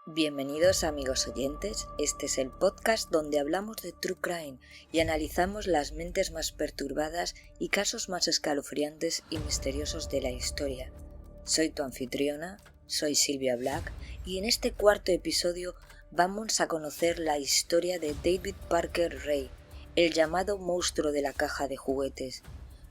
Bienvenidos amigos oyentes, este es el podcast donde hablamos de True Crime y analizamos las mentes más perturbadas y casos más escalofriantes y misteriosos de la historia. Soy tu anfitriona, soy Silvia Black y en este cuarto episodio vamos a conocer la historia de David Parker Ray, el llamado monstruo de la caja de juguetes,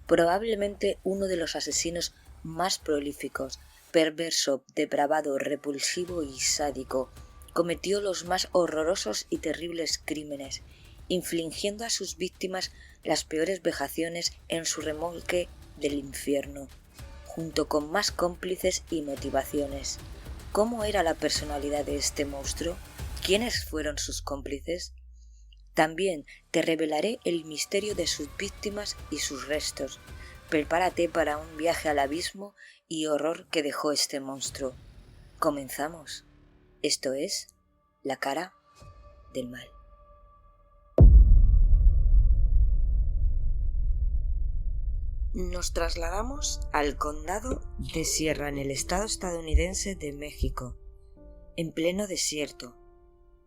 probablemente uno de los asesinos más prolíficos, perverso, depravado, repulsivo y sádico. Cometió los más horrorosos y terribles crímenes, infligiendo a sus víctimas las peores vejaciones en su remolque del infierno, junto con más cómplices y motivaciones. ¿Cómo era la personalidad de este monstruo? ¿Quiénes fueron sus cómplices? También te revelaré el misterio de sus víctimas y sus restos. Prepárate para un viaje al abismo y horror que dejó este monstruo. Comenzamos. Esto es La cara del mal. Nos trasladamos al condado de Sierra en el estado estadounidense de México, en pleno desierto,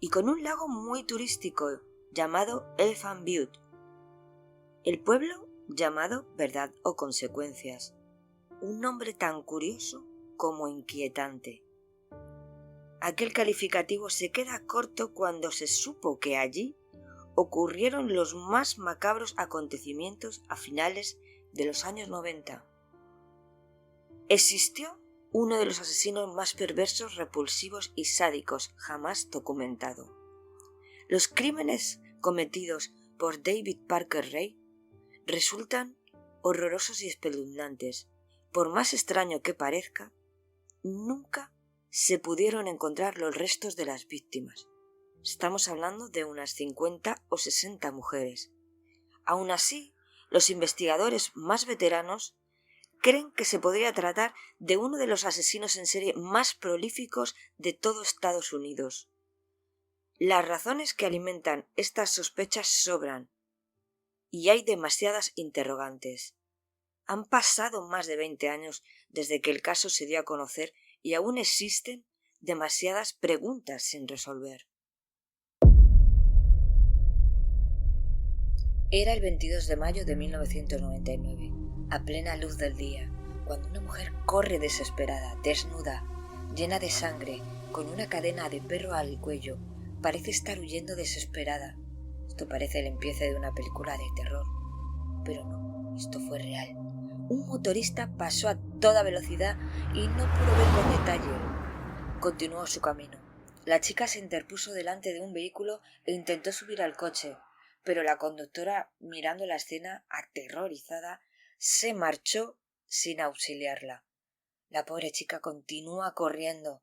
y con un lago muy turístico llamado Elephant Butte. El pueblo llamado Verdad o Consecuencias, un nombre tan curioso como inquietante. Aquel calificativo se queda corto cuando se supo que allí ocurrieron los más macabros acontecimientos a finales de los años 90. Existió uno de los asesinos más perversos, repulsivos y sádicos jamás documentado. Los crímenes cometidos por David Parker Ray resultan horrorosos y espeluznantes. Por más extraño que parezca, nunca se pudieron encontrar los restos de las víctimas. Estamos hablando de unas 50 o 60 mujeres. Aún así, los investigadores más veteranos creen que se podría tratar de uno de los asesinos en serie más prolíficos de todo Estados Unidos. Las razones que alimentan estas sospechas sobran, y hay demasiadas interrogantes. Han pasado más de 20 años desde que el caso se dio a conocer y aún existen demasiadas preguntas sin resolver. Era el 22 de mayo de 1999, a plena luz del día, cuando una mujer corre desesperada, desnuda, llena de sangre, con una cadena de perro al cuello. Parece estar huyendo desesperada. Esto parece el empiece de una película de terror. Pero no, esto fue real. Un motorista pasó a toda velocidad y no pudo ver con detalle. Continuó su camino. La chica se interpuso delante de un vehículo e intentó subir al coche, pero la conductora, mirando la escena aterrorizada, se marchó sin auxiliarla. La pobre chica continúa corriendo,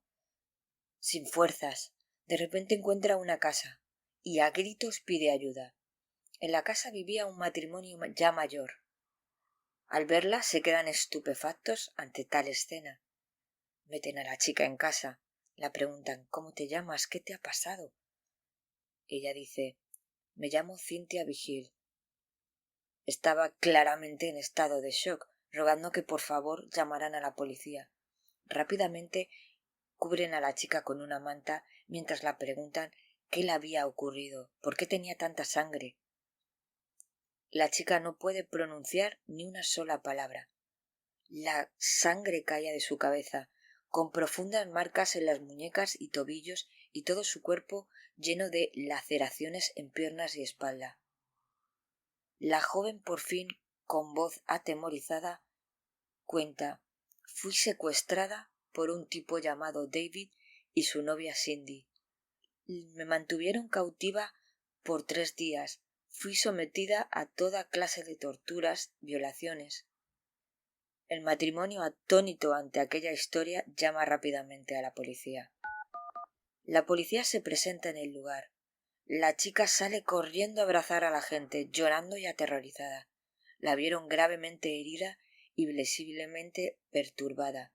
sin fuerzas. De repente encuentra una casa y a gritos pide ayuda. En la casa vivía un matrimonio ya mayor. Al verla se quedan estupefactos ante tal escena. Meten a la chica en casa. La preguntan: ¿cómo te llamas? ¿Qué te ha pasado? Ella dice: me llamo Cynthia Vigil. Estaba claramente en estado de shock, rogando que por favor llamaran a la policía. Rápidamente cubren a la chica con una manta mientras la preguntan qué le había ocurrido, por qué tenía tanta sangre. La chica no puede pronunciar ni una sola palabra. La sangre caía de su cabeza, con profundas marcas en las muñecas y tobillos y todo su cuerpo lleno de laceraciones en piernas y espalda. La joven por fin, con voz atemorizada, cuenta: fui secuestrada por un tipo llamado David y su novia Cindy. Me mantuvieron cautiva por 3 días. Fui sometida a toda clase de torturas, violaciones. El matrimonio, atónito ante aquella historia, llama rápidamente a la policía. La policía se presenta en el lugar. La chica sale corriendo a abrazar a la gente, llorando y aterrorizada. La vieron gravemente herida y visiblemente perturbada.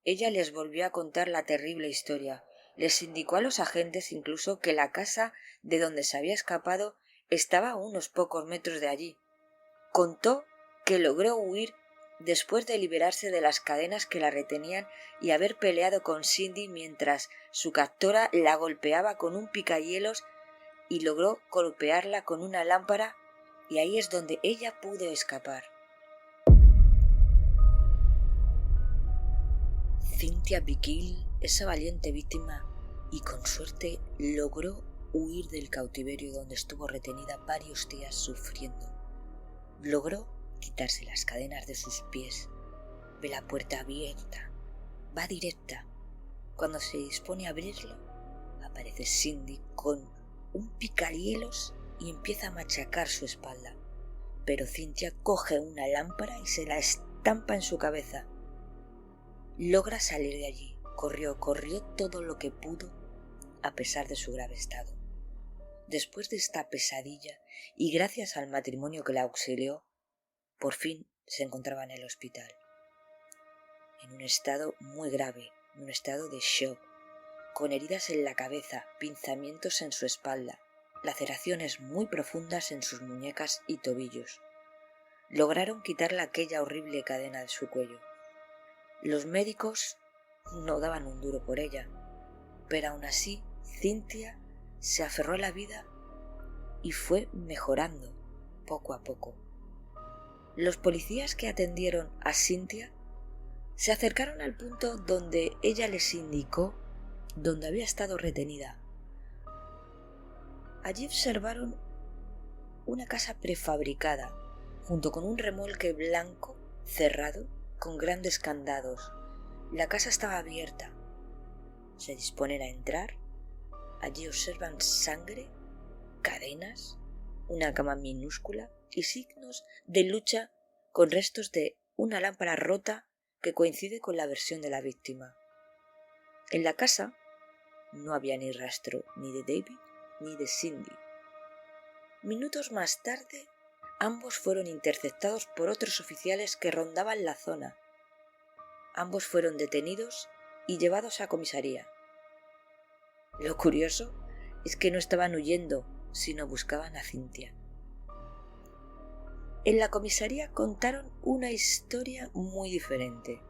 Ella les volvió a contar la terrible historia. Les indicó a los agentes incluso que la casa de donde se había escapado estaba a unos pocos metros de allí. Contó que logró huir después de liberarse de las cadenas que la retenían y haber peleado con Cindy mientras su captora la golpeaba con un picahielos y logró golpearla con una lámpara, y ahí es donde ella pudo escapar. Cynthia Bickle, esa valiente víctima, y con suerte logró huir del cautiverio donde estuvo retenida varios días sufriendo. Logró quitarse las cadenas de sus pies. Ve la puerta abierta. Va directa. Cuando se dispone a abrirlo, aparece Cindy con un picahielos y empieza a machacar su espalda. Pero Cynthia coge una lámpara y se la estampa en su cabeza. Logra salir de allí. Corrió todo lo que pudo a pesar de su grave estado. Después de esta pesadilla y gracias al matrimonio que la auxilió, por fin se encontraba en el hospital. En un estado muy grave, en un estado de shock, con heridas en la cabeza, pinzamientos en su espalda, laceraciones muy profundas en sus muñecas y tobillos. Lograron quitarle aquella horrible cadena de su cuello. Los médicos no daban un duro por ella, pero aún así Cynthia se aferró a la vida y fue mejorando poco a poco. Los policías que atendieron a Cynthia se acercaron al punto donde ella les indicó donde había estado retenida. Allí observaron una casa prefabricada, junto con un remolque blanco cerrado con grandes candados. La casa estaba abierta. Se disponen a entrar. Allí observan sangre, cadenas, una cama minúscula y signos de lucha con restos de una lámpara rota que coincide con la versión de la víctima. En la casa no había ni rastro ni de David ni de Cindy. Minutos más tarde, ambos fueron interceptados por otros oficiales que rondaban la zona. Ambos fueron detenidos y llevados a comisaría. Lo curioso es que no estaban huyendo, sino buscaban a Cynthia. En la comisaría contaron una historia muy diferente.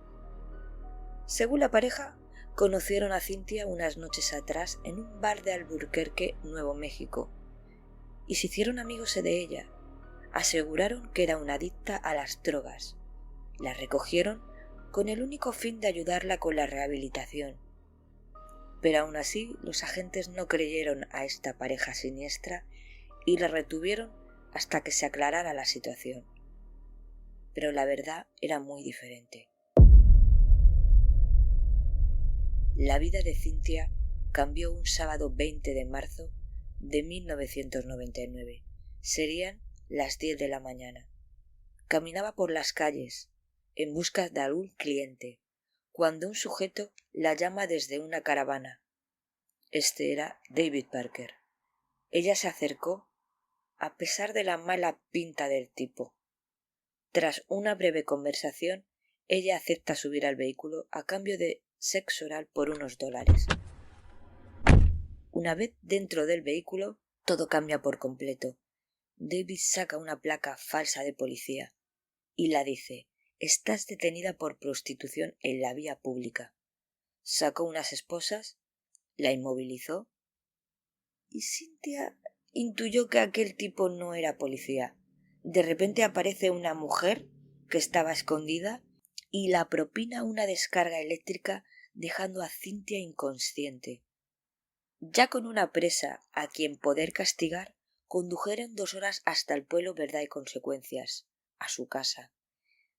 Según la pareja, conocieron a Cynthia unas noches atrás en un bar de Albuquerque, Nuevo México, y se hicieron amigos de ella. Aseguraron que era una adicta a las drogas. La recogieron con el único fin de ayudarla con la rehabilitación. Pero aún así los agentes no creyeron a esta pareja siniestra y la retuvieron hasta que se aclarara la situación. Pero la verdad era muy diferente. La vida de Cynthia cambió un sábado 20 de marzo de 1999. Serían las 10 de la mañana. Caminaba por las calles en busca de algún cliente cuando un sujeto la llama desde una caravana. Este era David Parker. Ella se acercó a pesar de la mala pinta del tipo. Tras una breve conversación, ella acepta subir al vehículo a cambio de sexo oral por unos $. Una vez dentro del vehículo, todo cambia por completo. David saca una placa falsa de policía y la dice: «Estás detenida por prostitución en la vía pública». Sacó unas esposas, la inmovilizó y Cynthia intuyó que aquel tipo no era policía. De repente aparece una mujer que estaba escondida y la propina una descarga eléctrica, dejando a Cynthia inconsciente. Ya con una presa a quien poder castigar, condujeron 2 horas hasta el pueblo Verdad y Consecuencias, a su casa.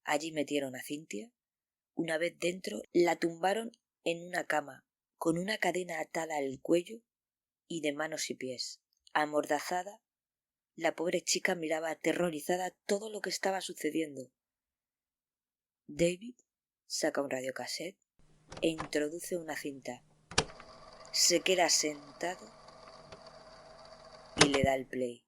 Allí metieron a Cynthia. Una vez dentro, la tumbaron en una cama, con una cadena atada al cuello y de manos y pies. Amordazada, la pobre chica miraba aterrorizada todo lo que estaba sucediendo. David saca un radiocassette e introduce una cinta. Se queda sentado y le da el play.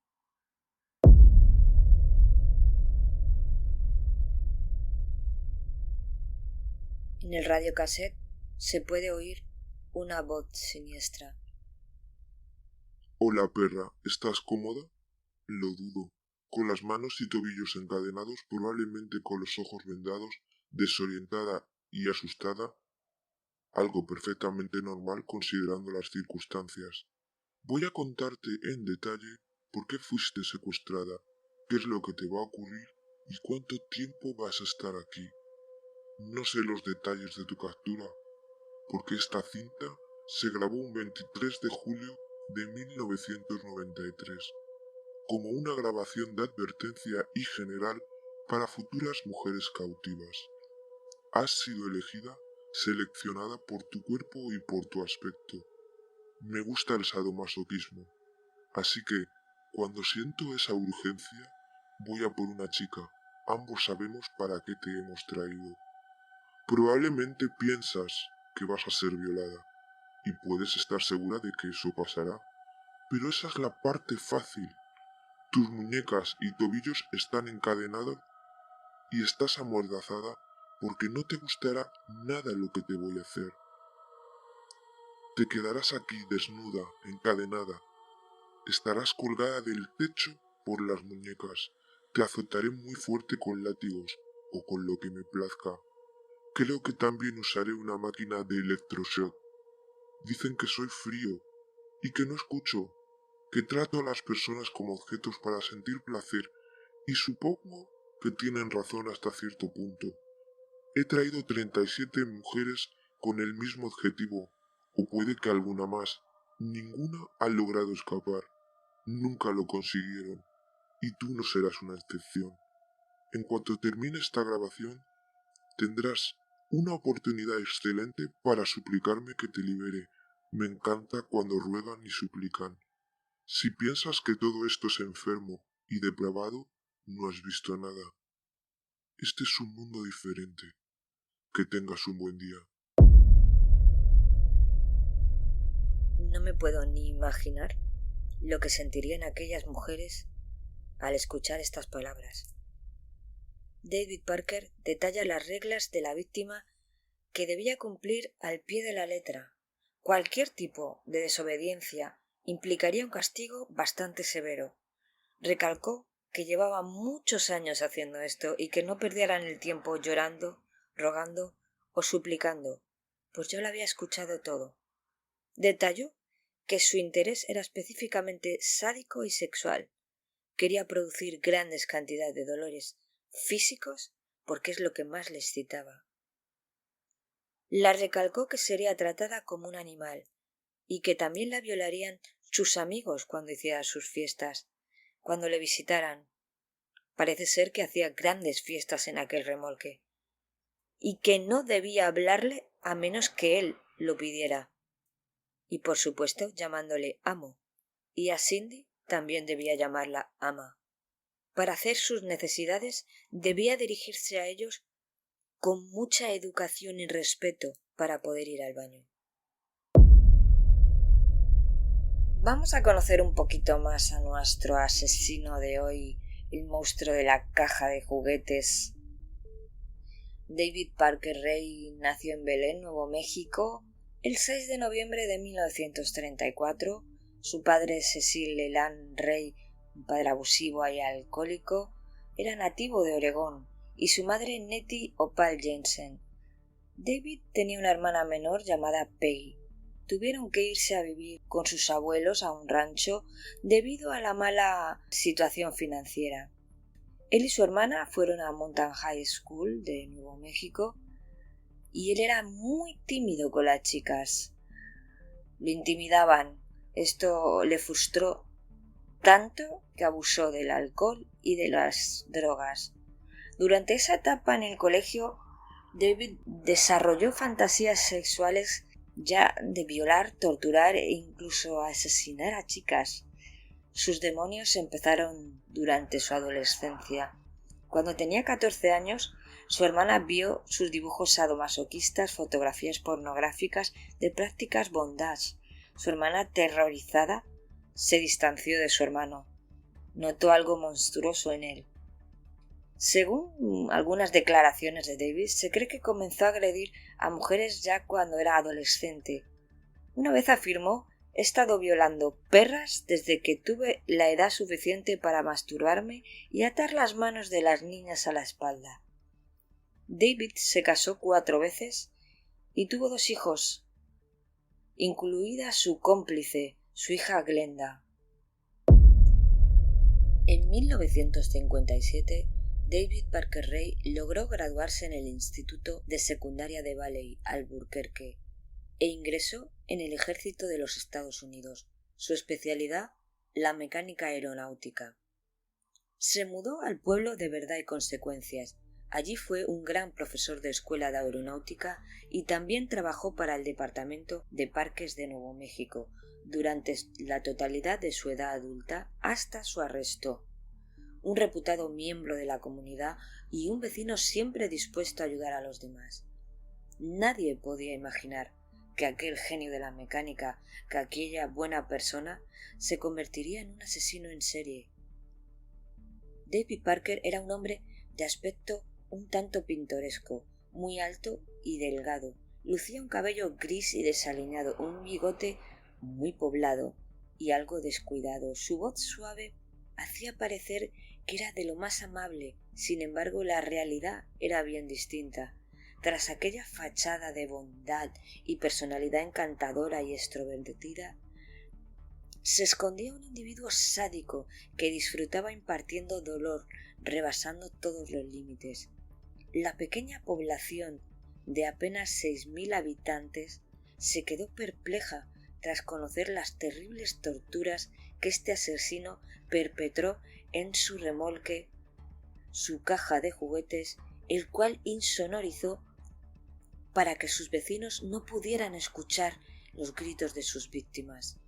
En el radiocassette se puede oír una voz siniestra. Hola, perra, ¿estás cómoda? Lo dudo. con las manos y tobillos encadenados, probablemente con los ojos vendados, desorientada y asustada, algo perfectamente normal considerando las circunstancias. Voy a contarte en detalle por qué fuiste secuestrada, qué es lo que te va a ocurrir y cuánto tiempo vas a estar aquí. No sé los detalles de tu captura, porque esta cinta se grabó un 23 de julio de 1993, como una grabación de advertencia y general para futuras mujeres cautivas. Has sido elegida, seleccionada por tu cuerpo y por tu aspecto. Me gusta el sadomasoquismo, así que, cuando siento esa urgencia, voy a por una chica. Ambos sabemos para qué te hemos traído. Probablemente piensas que vas a ser violada, y puedes estar segura de que eso pasará. Pero esa es la parte fácil. Tus muñecas y tobillos están encadenados y estás amordazada porque no te gustará nada lo que te voy a hacer. Te quedarás aquí desnuda, encadenada. Estarás colgada del techo por las muñecas. Te azotaré muy fuerte con látigos o con lo que me plazca. Creo que también usaré una máquina de electroshock. Dicen que soy frío y que no escucho, que trato a las personas como objetos para sentir placer, y supongo que tienen razón hasta cierto punto. He traído 37 mujeres con el mismo objetivo, o puede que alguna más. Ninguna ha logrado escapar. Nunca lo consiguieron, y tú no serás una excepción. En cuanto termine esta grabación, tendrás una oportunidad excelente para suplicarme que te libere. Me encanta cuando ruegan y suplican. Si piensas que todo esto es enfermo y depravado, no has visto nada. Este es un mundo diferente. Que tengas un buen día. No me puedo ni imaginar lo que sentirían aquellas mujeres al escuchar estas palabras. David Parker detalla las reglas de la víctima que debía cumplir al pie de la letra. Cualquier tipo de desobediencia implicaría un castigo bastante severo. Recalcó que llevaba muchos años haciendo esto y que no perdieran el tiempo llorando, rogando o suplicando, pues yo lo había escuchado todo. Detalló que su interés era específicamente sádico y sexual. Quería producir grandes cantidades de dolores físicos porque es lo que más le excitaba. La recalcó que sería tratada como un animal y que también la violarían sus amigos cuando hiciera sus fiestas, cuando le visitaran. Parece ser que hacía grandes fiestas en aquel remolque, y que no debía hablarle a menos que él lo pidiera, y por supuesto llamándole amo, y a Cindy también debía llamarla ama. Para hacer sus necesidades debía dirigirse a ellos con mucha educación y respeto para poder ir al baño. Vamos a conocer un poquito más a nuestro asesino de hoy, el monstruo de la caja de juguetes. David Parker Ray nació en Belén, Nuevo México, el 6 de noviembre de 1934. Su padre, Cecil Leland Ray, un padre abusivo y alcohólico, era nativo de Oregón, y su madre, Nettie Opal Jensen. David tenía una hermana menor llamada Peggy. Tuvieron que irse a vivir con sus abuelos a un rancho debido a la mala situación financiera. Él y su hermana fueron a Mountain High School de Nuevo México y él era muy tímido con las chicas. Lo intimidaban. Esto le frustró tanto que abusó del alcohol y de las drogas. Durante esa etapa en el colegio, David desarrolló fantasías sexuales ya de violar, torturar e incluso asesinar a chicas. Sus demonios empezaron durante su adolescencia. Cuando tenía 14 años, su hermana vio sus dibujos sadomasoquistas, fotografías pornográficas de prácticas bondage. Su hermana, aterrorizada, se distanció de su hermano. Notó algo monstruoso en él. Según algunas declaraciones de David, se cree que comenzó a agredir a mujeres ya cuando era adolescente. Una vez afirmó He estado violando perras desde que tuve la edad suficiente para masturbarme y atar las manos de las niñas a la espalda. David se casó 4 veces y tuvo 2 hijos, incluida su cómplice, su hija Glenda. En 1957, David Parker Ray logró graduarse en el Instituto de Secundaria de Valley, Albuquerque, e ingresó en el ejército de los Estados Unidos. Su especialidad, la mecánica aeronáutica. Se mudó al pueblo de Verdad y Consecuencias. Allí fue un gran profesor de escuela de aeronáutica y también trabajó para el Departamento de Parques de Nuevo México durante la totalidad de su edad adulta hasta su arresto. Un reputado miembro de la comunidad y un vecino siempre dispuesto a ayudar a los demás. Nadie podía imaginar que aquel genio de la mecánica, que aquella buena persona, se convertiría en un asesino en serie. David Parker era un hombre de aspecto un tanto pintoresco, muy alto y delgado. Lucía un cabello gris y desaliñado, un bigote muy poblado y algo descuidado. Su voz suave hacía parecer que era de lo más amable, sin embargo la realidad era bien distinta. Tras aquella fachada de bondad y personalidad encantadora y extrovertida, se escondía un individuo sádico que disfrutaba impartiendo dolor, rebasando todos los límites. La pequeña población de apenas 6.000 habitantes se quedó perpleja tras conocer las terribles torturas que este asesino perpetró en su remolque, su caja de juguetes, el cual insonorizó para que sus vecinos no pudieran escuchar los gritos de sus víctimas.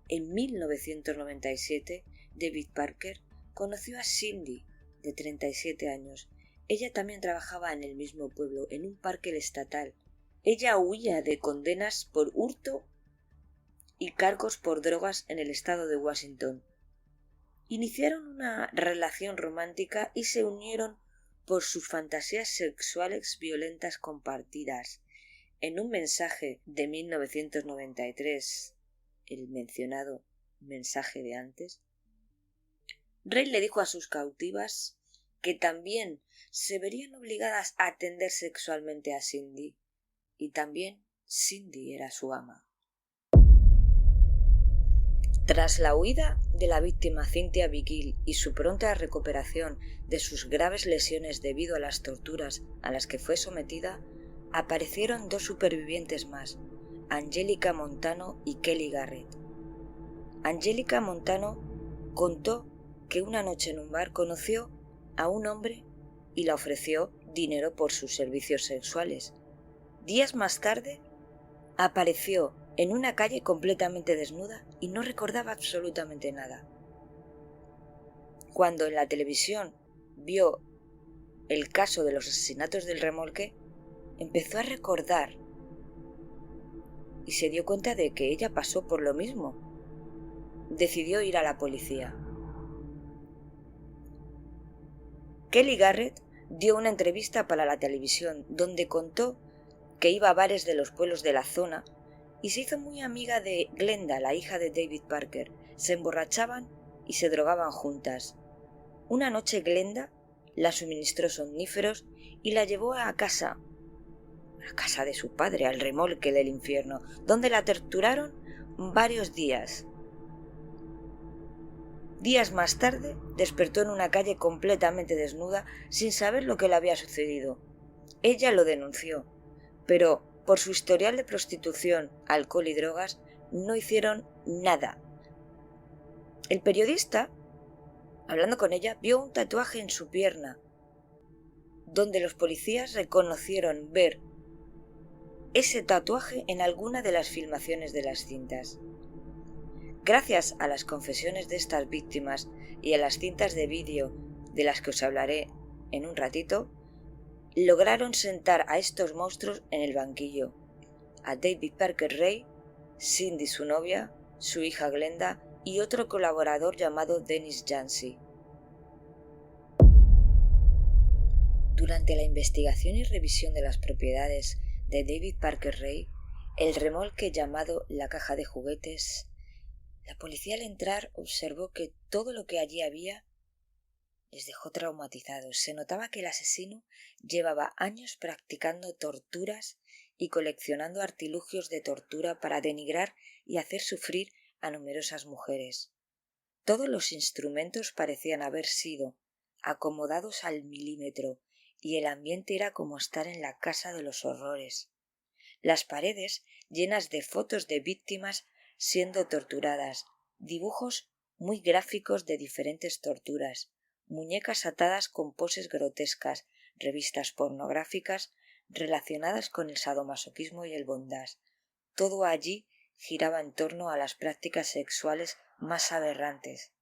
En 1997, David Parker conoció a Cindy, de 37 años. Ella también trabajaba en el mismo pueblo, en un parque estatal. Ella huía de condenas por hurto y cargos por drogas en el estado de Washington. Iniciaron una relación romántica y se unieron por sus fantasías sexuales violentas compartidas. En un mensaje de 1993, el mencionado mensaje de antes, Ray le dijo a sus cautivas que también se verían obligadas a atender sexualmente a Cindy, y también Cindy era su ama. Tras la huida de la víctima Cynthia Vigil y su pronta recuperación de sus graves lesiones debido a las torturas a las que fue sometida, aparecieron 2 supervivientes más, Angelica Montano y Kelly Garrett. Angelica Montano contó que una noche en un bar conoció a un hombre y le ofreció dinero por sus servicios sexuales. Días más tarde, apareció en una calle completamente desnuda y no recordaba absolutamente nada. Cuando en la televisión vio el caso de los asesinatos del remolque, empezó a recordar y se dio cuenta de que ella pasó por lo mismo. Decidió ir a la policía. Kelly Garrett dio una entrevista para la televisión donde contó que iba a bares de los pueblos de la zona y se hizo muy amiga de Glenda, la hija de David Parker. Se emborrachaban y se drogaban juntas. Una noche Glenda la suministró somníferos y la llevó a casa de su padre, al remolque del infierno, donde la torturaron varios días. Días más tarde despertó en una calle completamente desnuda sin saber lo que le había sucedido. Ella lo denunció, pero por su historial de prostitución, alcohol y drogas no hicieron nada. El periodista, hablando con ella, vio un tatuaje en su pierna, donde los policías reconocieron ver ese tatuaje en alguna de las filmaciones de las cintas. Gracias a las confesiones de estas víctimas y a las cintas de vídeo de las que os hablaré en un ratito, lograron sentar a estos monstruos en el banquillo, a David Parker Ray, Cindy su novia, su hija Glenda y otro colaborador llamado Dennis Yancey. Durante la investigación y revisión de las propiedades de David Parker Ray, El remolque llamado la caja de juguetes. La policía al entrar observó que todo lo que allí había les dejó traumatizados. Se notaba que el asesino llevaba años practicando torturas y coleccionando artilugios de tortura para denigrar y hacer sufrir a numerosas mujeres. Todos los instrumentos parecían haber sido acomodados al milímetro y el ambiente era como estar en la casa de los horrores. Las paredes llenas de fotos de víctimas siendo torturadas, dibujos muy gráficos de diferentes torturas, muñecas atadas con poses grotescas, revistas pornográficas relacionadas con el sadomasoquismo y el bondage. Todo allí giraba en torno a las prácticas sexuales más aberrantes.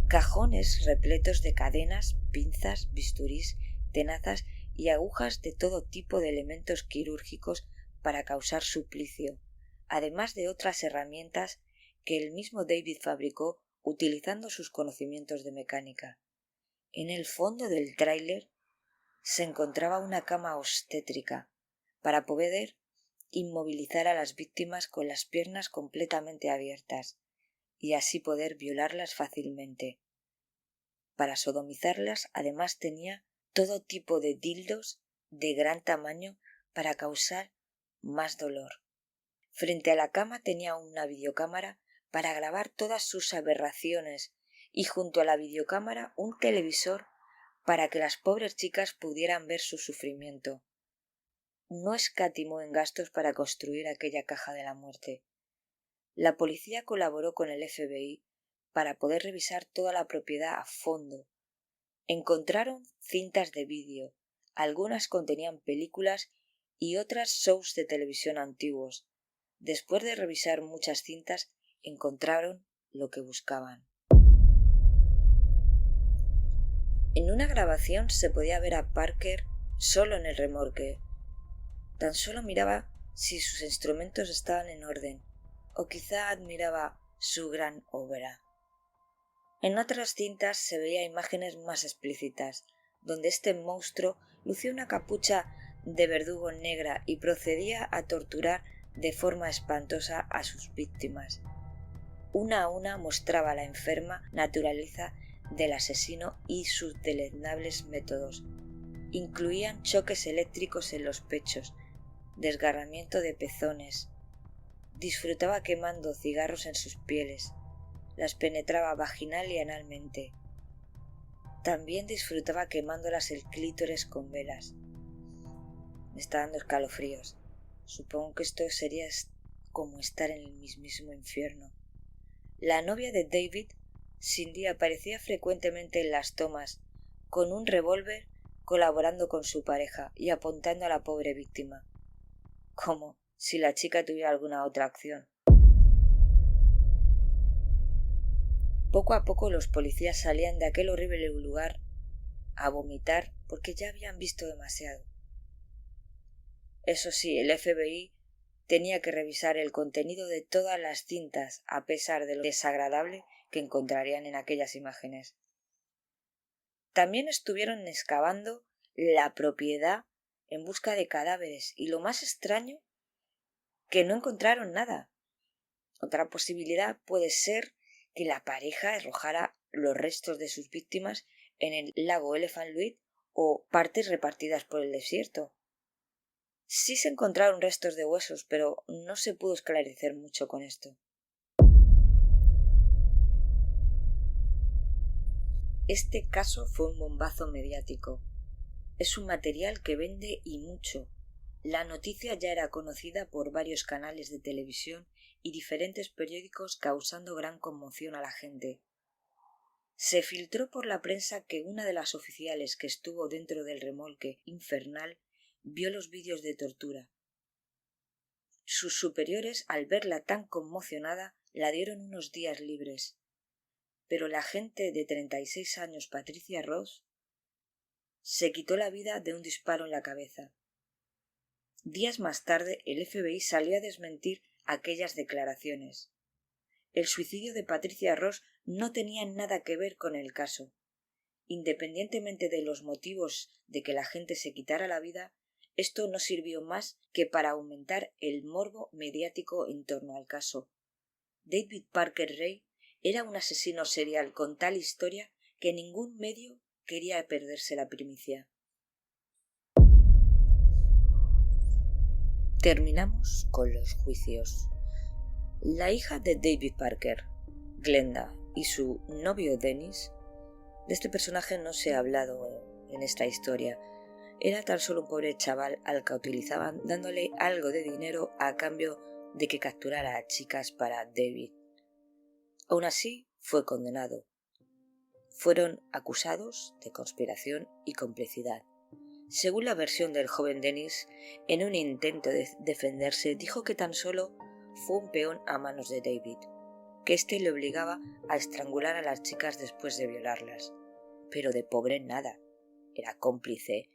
Cajones repletos de cadenas, pinzas, bisturís, tenazas y agujas de todo tipo de elementos quirúrgicos para causar suplicio, además de otras herramientas que el mismo David fabricó utilizando sus conocimientos de mecánica. En el fondo del tráiler se encontraba una cama obstétrica para poder inmovilizar a las víctimas con las piernas completamente abiertas y así poder violarlas fácilmente. Para sodomizarlas además tenía todo tipo de dildos de gran tamaño para causar más dolor. Frente a la cama tenía una videocámara para grabar todas sus aberraciones y junto a la videocámara un televisor para que las pobres chicas pudieran ver su sufrimiento. No escatimó en gastos para construir aquella caja de la muerte. La policía colaboró con el FBI para poder revisar toda la propiedad a fondo. Encontraron cintas de vídeo, algunas contenían películas y otras shows de televisión antiguos. Después de revisar muchas cintas, encontraron lo que buscaban. En una grabación se podía ver a Parker solo en el remolque. Tan solo miraba si sus instrumentos estaban en orden, o quizá admiraba su gran obra. En otras cintas se veía imágenes más explícitas, donde este monstruo lucía una capucha de verdugo negra y procedía a torturar de forma espantosa a sus víctimas. Una a una mostraba la enferma naturaleza del asesino y sus deleznables métodos. Incluían choques eléctricos en los pechos, desgarramiento de pezones. Disfrutaba quemando cigarros en sus pieles. Las penetraba vaginal y analmente. También disfrutaba quemándolas el clítoris con velas. Me está dando escalofríos. Supongo que esto sería como estar en el mismísimo infierno. La novia de David, Cindy, aparecía frecuentemente en las tomas, con un revólver, colaborando con su pareja y apuntando a la pobre víctima, como si la chica tuviera alguna otra acción. Poco a poco los policías salían de aquel horrible lugar a vomitar porque ya habían visto demasiado. Eso sí, el FBI tenía que revisar el contenido de todas las cintas a pesar de lo desagradable que encontrarían en aquellas imágenes. También estuvieron excavando la propiedad en busca de cadáveres y lo más extraño, que no encontraron nada. Otra posibilidad puede ser que la pareja arrojara los restos de sus víctimas en el lago Elephant Luid o partes repartidas por el desierto. Sí se encontraron restos de huesos, pero no se pudo esclarecer mucho con esto. Este caso fue un bombazo mediático. Es un material que vende y mucho. La noticia ya era conocida por varios canales de televisión y diferentes periódicos, causando gran conmoción a la gente. Se filtró por la prensa que una de las oficiales que estuvo dentro del remolque infernal vio los vídeos de tortura. Sus superiores, al verla tan conmocionada, la dieron unos días libres. Pero la agente de 36 años, Patricia Ross, se quitó la vida de un disparo en la cabeza. Días más tarde, el FBI salió a desmentir aquellas declaraciones. El suicidio de Patricia Ross no tenía nada que ver con el caso. Independientemente de los motivos de que la gente se quitara la vida, esto no sirvió más que para aumentar el morbo mediático en torno al caso. David Parker Ray era un asesino serial con tal historia que ningún medio quería perderse la primicia. Terminamos con los juicios. La hija de David Parker, Glenda, y su novio Dennis, de este personaje no se ha hablado en esta historia. Era tan solo un pobre chaval al que utilizaban dándole algo de dinero a cambio de que capturara a chicas para David. Aún así, fue condenado. Fueron acusados de conspiración y complicidad. Según la versión del joven Dennis, en un intento de defenderse, dijo que tan solo fue un peón a manos de David, que éste le obligaba a estrangular a las chicas después de violarlas. Pero de pobre nada, era cómplice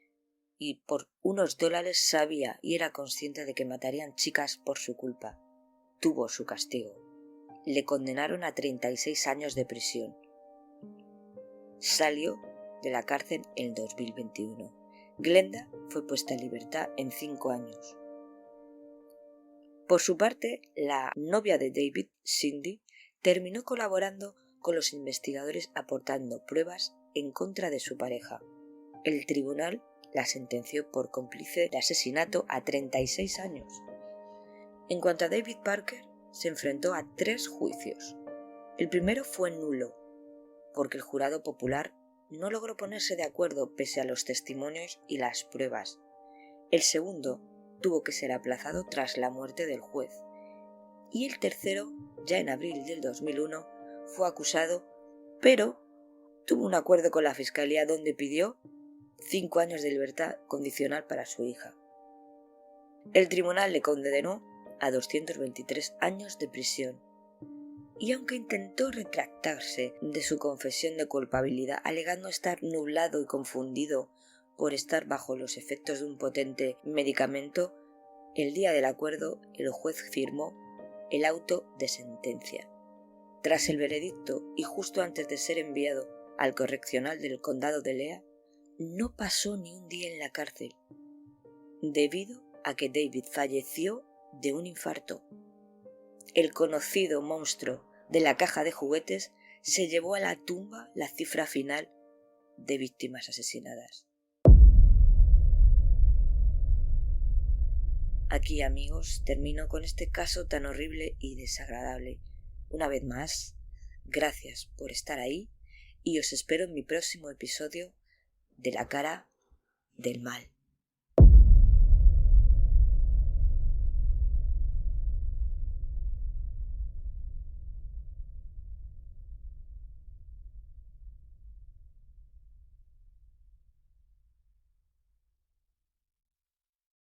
y por unos $, sabía y era consciente de que matarían chicas por su culpa. Tuvo su castigo. Le condenaron a 36 años de prisión. Salió de la cárcel en 2021. Glenda fue puesta en libertad en 5 años. Por su parte, la novia de David, Cindy, terminó colaborando con los investigadores aportando pruebas en contra de su pareja. El tribunal la sentenció por cómplice de asesinato a 36 años. En cuanto a David Parker, se enfrentó a 3 juicios. El primero fue nulo, porque el jurado popular no logró ponerse de acuerdo pese a los testimonios y las pruebas. El segundo tuvo que ser aplazado tras la muerte del juez. Y el tercero, ya en abril del 2001, fue acusado, pero tuvo un acuerdo con la fiscalía donde pidió 5 años de libertad condicional para su hija. El tribunal le condenó a 223 años de prisión. Y aunque intentó retractarse de su confesión de culpabilidad, alegando estar nublado y confundido por estar bajo los efectos de un potente medicamento, el día del acuerdo el juez firmó el auto de sentencia. Tras el veredicto y justo antes de ser enviado al correccional del condado de Lea, no pasó ni un día en la cárcel, debido a que David falleció de un infarto. El conocido monstruo de la caja de juguetes se llevó a la tumba la cifra final de víctimas asesinadas. Aquí, amigos, termino con este caso tan horrible y desagradable. Una vez más, gracias por estar ahí y os espero en mi próximo episodio de La Cara del Mal.